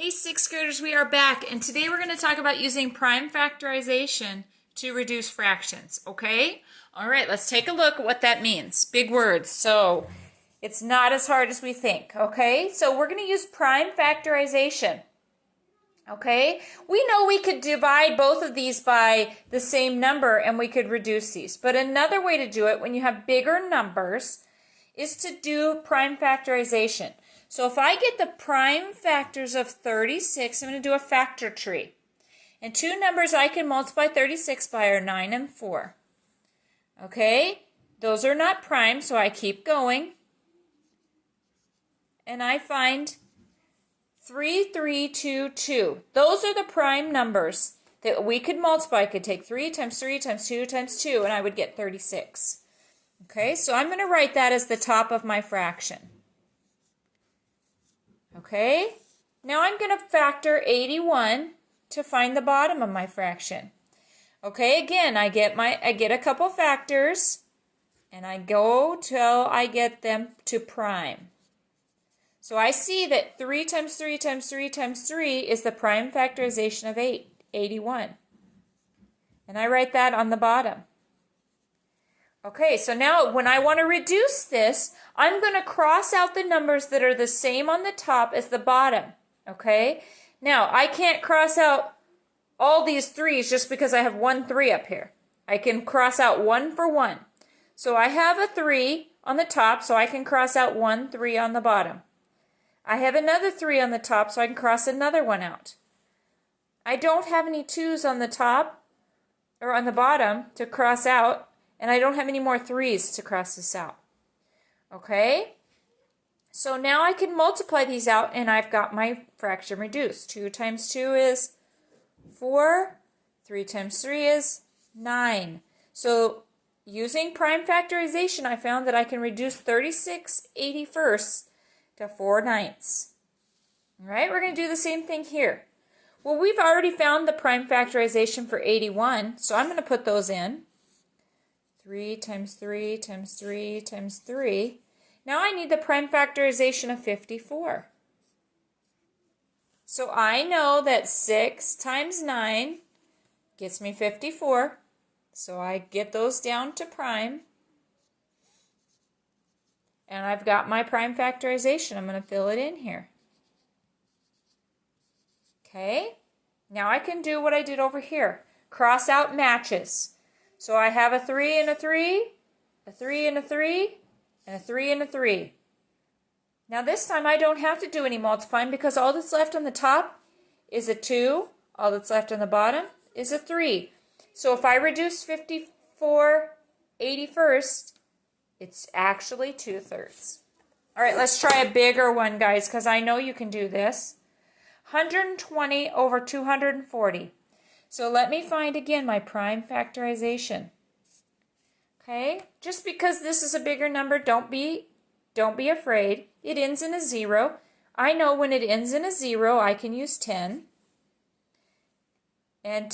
Hey, sixth graders, we are back, and today we're going to talk about using prime factorization to reduce fractions, okay? All right, let's take a look at what that means. Big words, so it's not as hard as we think, okay? So we're going to use prime factorization, okay? We know we could divide both of these by the same number and we could reduce these, but another way to do it when you have bigger numbers is to do prime factorization. So if I get the prime factors of 36, I'm going to do a factor tree. And two numbers I can multiply 36 by are 9 and 4. Okay, those are not prime, so I keep going. And I find 3, 3, 2, 2. Those are the prime numbers that we could multiply. I could take 3 times 3 times 2 times 2, and I would get 36. Okay, so I'm going to write that as the top of my fraction. Okay, now I'm going to factor 81 to find the bottom of my fraction. Okay, again, I get a couple factors, and I go till I get them to prime. So I see that 3 times 3 times 3 times 3 is the prime factorization of 81. And I write that on the bottom. Okay, so now when I want to reduce this, I'm going to cross out the numbers that are the same on the top as the bottom. Okay, now I can't cross out all these 3's just because I have one 3 up here. I can cross out 1 for 1. So I have a 3 on the top, so I can cross out 1 3 on the bottom. I have another 3 on the top, so I can cross another one out. I don't have any 2's on the top or on the bottom to cross out. And I don't have any more 3's to cross this out. Okay? So now I can multiply these out and I've got my fraction reduced. 2 times 2 is 4. 3 times 3 is 9. So using prime factorization, I found that I can reduce 36/81 to 4/9. All right, we're going to do the same thing here. Well, we've already found the prime factorization for 81, so I'm going to put those in. 3 times 3 times 3 times 3. Now I need the prime factorization of 54. So I know that 6 times 9 gets me 54. So I get those down to prime. And I've got my prime factorization. I'm going to fill it in here. Okay. Now I can do what I did over here. Cross out matches. So I have a 3 and a 3, a 3 and a 3, and a 3 and a 3. Now this time I don't have to do any multiplying because all that's left on the top is a 2. All that's left on the bottom is a 3. So if I reduce 54/81, it's actually 2/3. All right, let's try a bigger one, guys, because I know you can do this. 120 over 240. So let me find again my prime factorization. Okay, just because this is a bigger number, don't be afraid. It ends in a 0. I know when it ends in a 0, I can use 10. And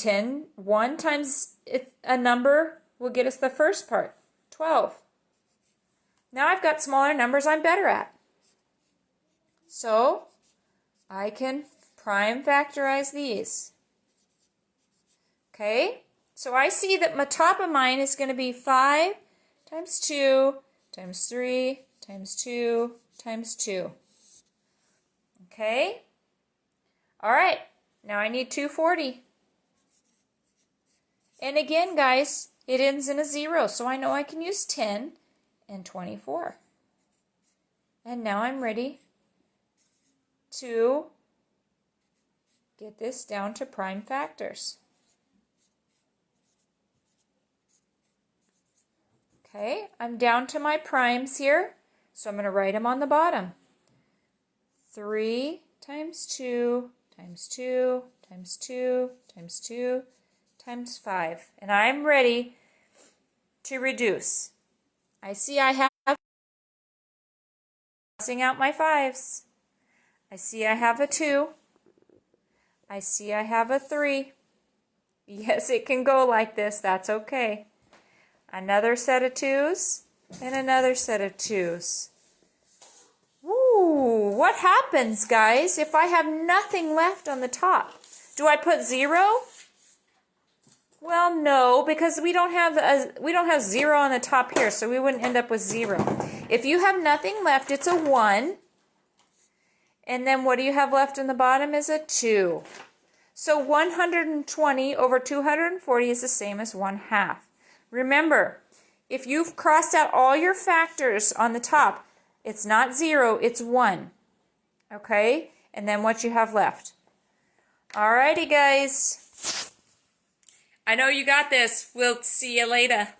1 times a number will get us the first part, 12. Now I've got smaller numbers I'm better at. So I can prime factorize these. Okay, so I see that my top of mine is going to be 5 times 2 times 3 times 2 times 2. Okay, all right, now I need 240. And again, guys, it ends in a 0, so I know I can use 10 and 24. And now I'm ready to get this down to prime factors. Okay, I'm down to my primes here, so I'm going to write them on the bottom. 3 times 2 times 2 times 2 times 2 times 5. And I'm ready to reduce. I see I have crossing out my 5's. I see I have a 2. I see I have a 3. Yes, it can go like this. That's okay. Another set of 2's and another set of 2's. Woo! what happens, guys, if I have nothing left on the top? Do I put 0? Well, no, because we don't have 0 on the top here, so we wouldn't end up with 0. If you have nothing left, it's a 1. And then what do you have left in the bottom is a 2. So 120 over 240 is the same as 1/2. Remember, if you've crossed out all your factors on the top, it's not 0, it's 1. Okay? And then what you have left. Alrighty, guys. I know you got this. We'll see you later.